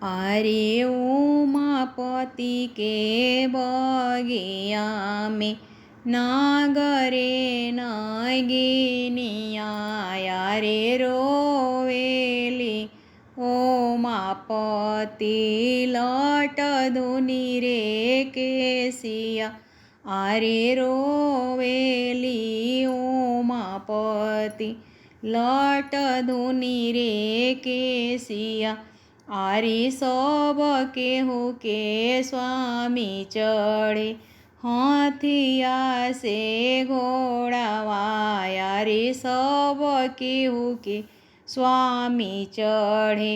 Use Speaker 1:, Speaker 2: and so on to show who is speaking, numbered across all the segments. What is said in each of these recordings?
Speaker 1: अरे उमापति के बगिया में नागरे नगिनिया रे रोवेली उमापति लट धुनी रे केसिया अरे रोवेली उमापति लट धुनी रे केसिया आरी सब केहू के स्वामी चढ़े हाथिया से घोड़ावा रे सब केहू के स्वामी चढ़े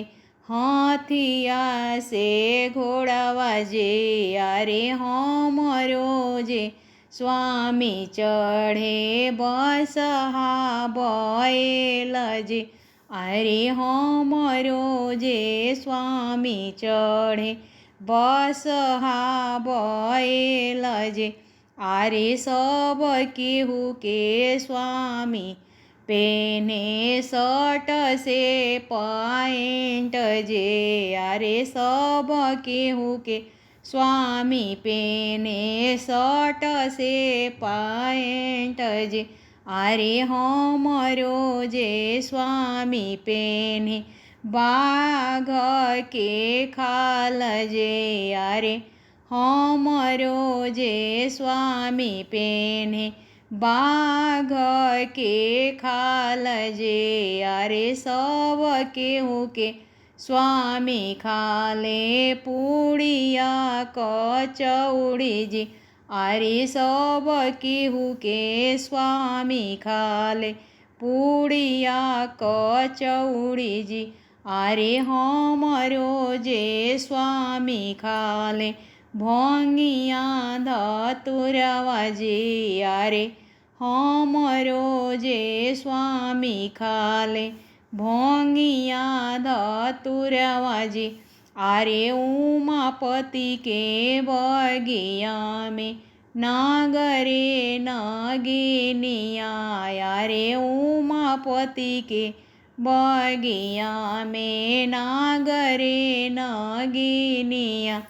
Speaker 1: हाथिया से घोड़ावा जे अरे हमरो जे स्वामी चढ़े बसहा बैल जे अरे हमरो जे स्वामी चढ़े बसहा बैल जे अरे सब केहू के स्वामी पेने शर्ट से पैंट जे अरे सब केहू के स्वामी पेने शर्ट से पैंट जे अरे हमरो जे स्वामी पेने बाघ के खाल जे अरे हमरो जे स्वामी पेने बाघ के खाल जे अरे सब केहू के स्वामी खाले पूड़िया कचौड़ी जी अरे सब केहू के स्वामी खाले पूड़िया कचौड़ी जी अरे हमरो जे स्वामी खाले भंगिया धतुरवा जी अरे हमरो जे स्वामी खाले भंगिया धतुरवा जी अरे उमापति के बगिया में नागरे नगिनिया रे उमापति के बगिया में नागरे नगिनिया।